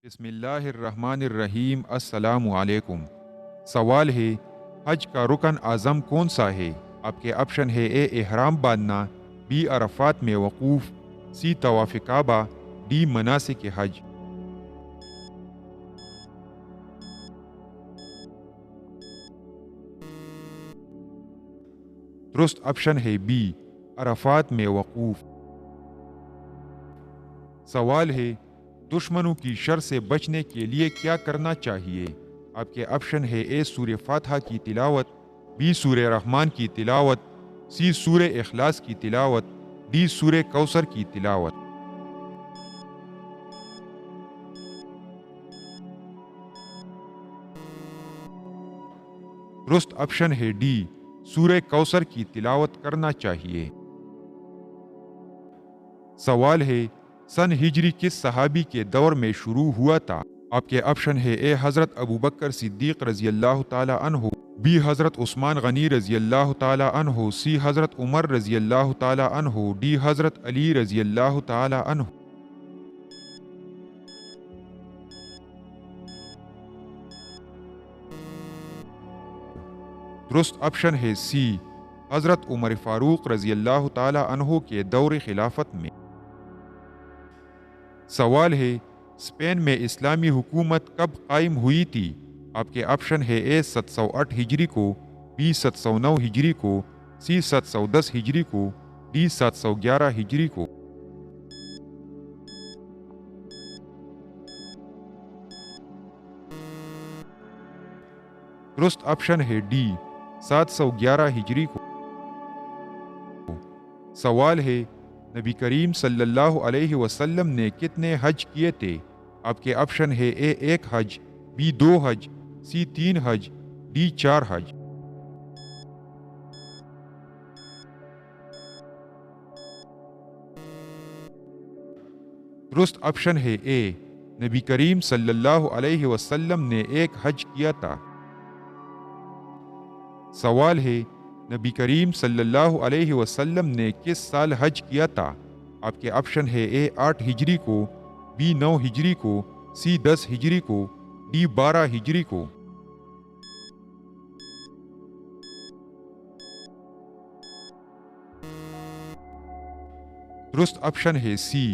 بسم اللہ الرحمن الرحیم۔ السلام علیکم۔ سوال ہے، حج کا رکن اعظم کون سا ہے؟ آپ کے آپشن ہے: اے احرام باندھنا، بی عرفات میں وقوف، سی طواف کعبہ، ڈی مناسک حج۔ درست آپشن ہے بی، عرفات میں وقوف۔ سوال ہے، دشمنوں کی شر سے بچنے کے لیے کیا کرنا چاہیے؟ آپ کے آپشن ہے: اے سورہ فاتحہ کی تلاوت، بی سورہ رحمان کی تلاوت، سی سورہ اخلاص کی تلاوت، ڈی سورہ کوثر کی تلاوت۔ درست آپشن ہے ڈی، سورہ کوثر کی تلاوت کرنا چاہیے۔ سوال ہے، سن ہجری کس صحابی کے دور میں شروع ہوا تھا؟ آپ کے آپشن ہے: اے حضرت ابوبکر صدیق رضی اللہ تعالی عنہ، بی حضرت عثمان غنی رضی اللہ تعالی عنہ، سی حضرت عمر رضی اللہ تعالی عنہ، ڈی حضرت علی رضی اللہ تعالی عنہ۔ درست آپشن ہے سی، حضرت عمر فاروق رضی اللہ تعالی عنہ کے دور خلافت میں۔ سوال ہے، اسپین میں اسلامی حکومت کب قائم ہوئی تھی؟ آپ کے آپشن ہے: اے 708 ہجری کو، بی 709 ہجری کو، سی 710 ہجری کو، ڈی 711 ہجری کو۔ درست آپشن ہے ڈی، 711 ہجری کو۔ سوال ہے، نبی کریم صلی اللہ علیہ وسلم نے کتنے حج کیے تھے؟ آپ کے آپشن ہے: اے 1 حج، be 2 Hajj, C 3 Hajj, D 4 حج۔ درست آپشن ہے اے، نبی کریم صلی اللہ علیہ وسلم نے 1 حج کیا تھا۔ سوال ہے، نبی کریم صلی اللہ علیہ وسلم نے کس سال حج کیا تھا؟ آپ کے آپشن ہے: اے 8 ہجری کو، بی 9 ہجری کو، سی 10 ہجری کو، ڈی 12 ہجری کو۔ درست آپشن ہے سی،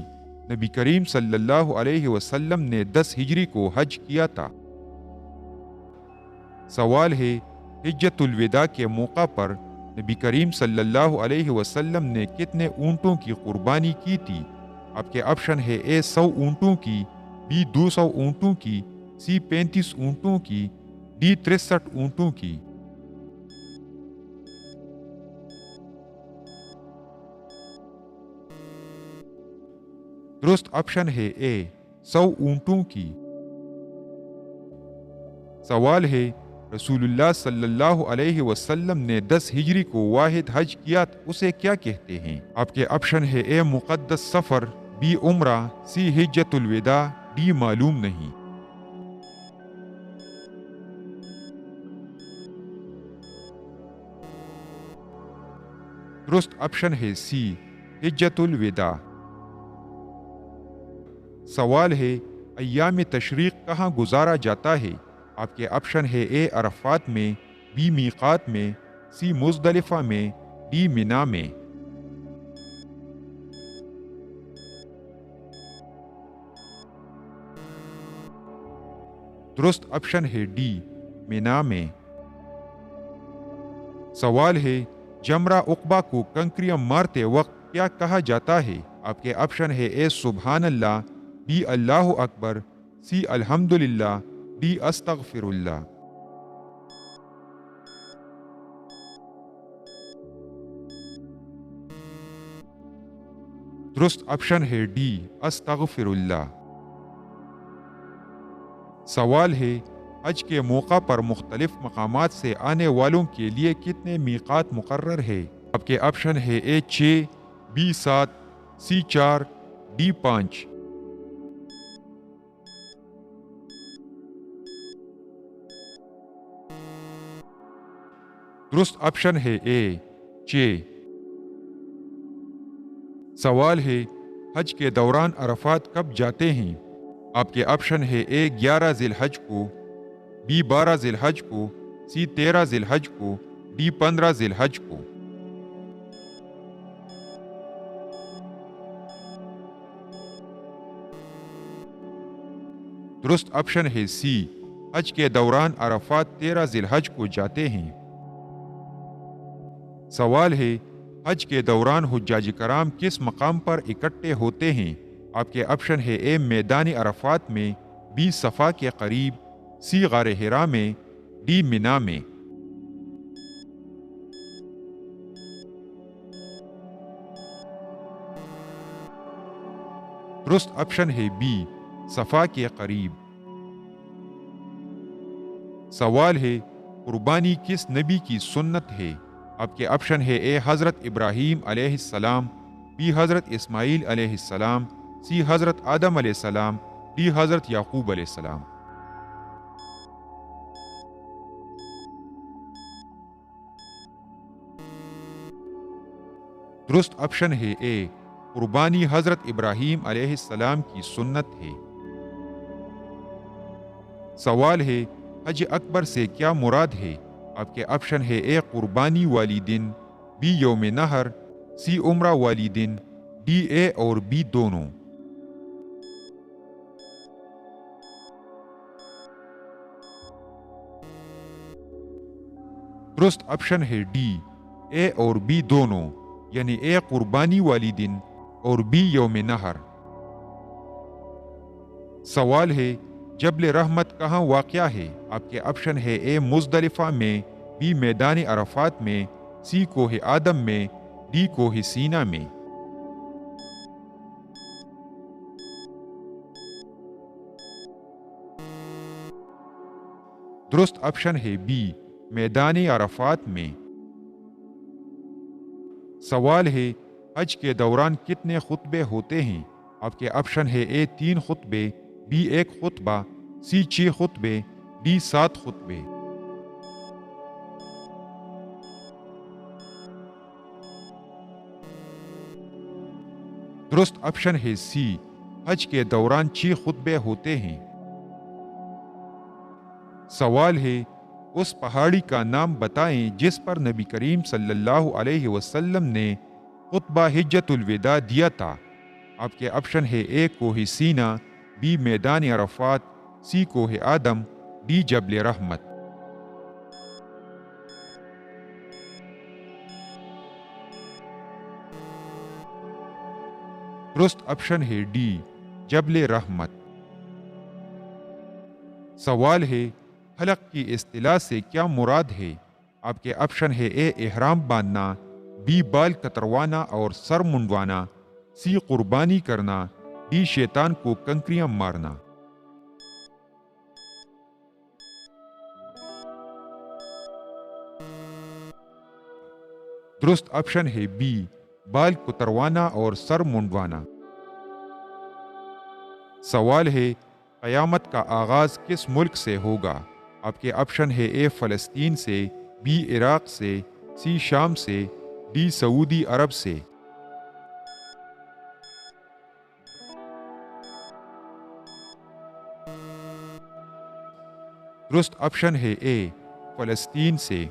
نبی کریم صلی اللہ علیہ وسلم نے 10 ہجری کو حج کیا تھا۔ سوال ہے، حجۃ الوداع کے موقع پر نبی کریم صلی اللہ علیہ وسلم نے کتنے اونٹوں کی قربانی کی تھی؟ آپ کے آپشن ہے: اے 100 اونٹوں کی، بی 200 اونٹوں کی، سی 35 اونٹوں کی، ڈی 63 اونٹوں کی۔ درست آپشن ہے اے، 100 اونٹوں کی۔ سوال ہے، رسول اللہ صلی اللہ علیہ وسلم نے 10 ہجری کو واحد حج کیا، اسے کیا کہتے ہیں؟ آپ کے آپشن ہے: اے مقدس سفر، بی عمرہ، سی حجۃ الوداع، ڈی معلوم نہیں۔ درست آپشن ہے سی، حجۃ الوداع۔ سوال ہے، ایام تشریق کہاں گزارا جاتا ہے؟ آپ کے آپشن ہے: اے عرفات میں، بی میقات میں، سی مزدلفہ میں، ڈی منا میں۔ درست آپشن ہے ڈی، منا میں۔ سوال ہے، جمرہ عقبہ کو کنکریاں مارتے وقت کیا کہا جاتا ہے؟ آپ کے آپشن ہے: اے سبحان اللہ، بی اللہ اکبر، سی الحمدللہ، ڈی استغفر اللہ۔ درست آپشن ہے ڈی، استغفر اللہ۔ سوال ہے، حج کے موقع پر مختلف مقامات سے آنے والوں کے لیے کتنے میقات مقرر ہے؟ آپ کے آپشن ہے: اے 6، بی 7، سی 4، ڈی 5۔ درست آپشن ہے اے، 6۔ سوال ہے، حج کے دوران عرفات کب جاتے ہیں؟ آپ کے آپشن ہے اے 11 ذی الحج کو، بی 12 ذی الحج کو، سی 13 ذی الحج کو، ڈی 15 ذی الحج کو۔ درست آپشن ہے سی، حج کے دوران عرفات 13 ذی الحج کو جاتے ہیں۔ سوال ہے، حج کے دوران حجاج کرام کس مقام پر اکٹھے ہوتے ہیں؟ آپ کے آپشن ہے اے میدان عرفات میں، بی صفا کے قریب، سی غار حرا میں، ڈی منا میں۔ درست آپشن ہے بی، صفا کے قریب۔ سوال ہے، قربانی کس نبی کی سنت ہے؟ آپ کے آپشن ہے اے حضرت ابراہیم علیہ السلام، بی حضرت اسماعیل علیہ السلام، سی حضرت آدم علیہ السلام، ڈی حضرت یعقوب علیہ السلام۔ درست آپشن ہے اے، قربانی حضرت ابراہیم علیہ السلام کی سنت ہے۔ سوال ہے، حج اکبر سے کیا مراد ہے؟ آپ کے آپشن ہے اے قربانی والی دن، بی یوم نحر، سی عمرہ والی دن، ڈی اے اور بی دونوں۔ درست آپشن ہے ڈی، اے اور بی دونوں، یعنی اے قربانی والی دن اور بی یوم نحر۔ سوال ہے، جبل رحمت کہاں واقع ہے؟ آپ کے آپشن ہے اے مزدلفہ میں، بی میدان عرفات میں، سی کوہ آدم میں، ڈی کوہ سینا میں۔ درست آپشن ہے بی، میدان عرفات میں۔ سوال ہے، حج کے دوران کتنے خطبے ہوتے ہیں؟ آپ کے آپشن ہے اے 3 خطبے، بی 1 خطبہ، سی 6 خطبے، ڈی 7 خطبے۔ درست آپشن ہے سی، حج کے دوران 6 خطبے ہوتے ہیں۔ سوال ہے، اس پہاڑی کا نام بتائیں جس پر نبی کریم صلی اللہ علیہ وسلم نے خطبہ حجت الوداع دیا تھا۔ آپ کے آپشن ہے اے کوہ سینا، بی میدان عرفات، سی کوہ آدم، ڈی جبل رحمت۔ درست آپشن ہے ڈی، جبل رحمت۔ سوال ہے، حلق کی اصطلاح سے کیا مراد ہے؟ آپ کے آپشن ہے اے احرام باندھنا، بی بال کتروانا اور سر منڈوانا، سی قربانی کرنا، ڈی شیطان کو کنکریاں مارنا۔ درست آپشن ہے بی، بال کتروانا اور سر منڈوانا۔ سوال ہے، قیامت کا آغاز کس ملک سے ہوگا؟ آپ کے آپشن ہے اے فلسطین سے، بی عراق سے، سی شام سے، ڈی سعودی عرب سے۔ درست آپشن ہے اے، فلسطین سے۔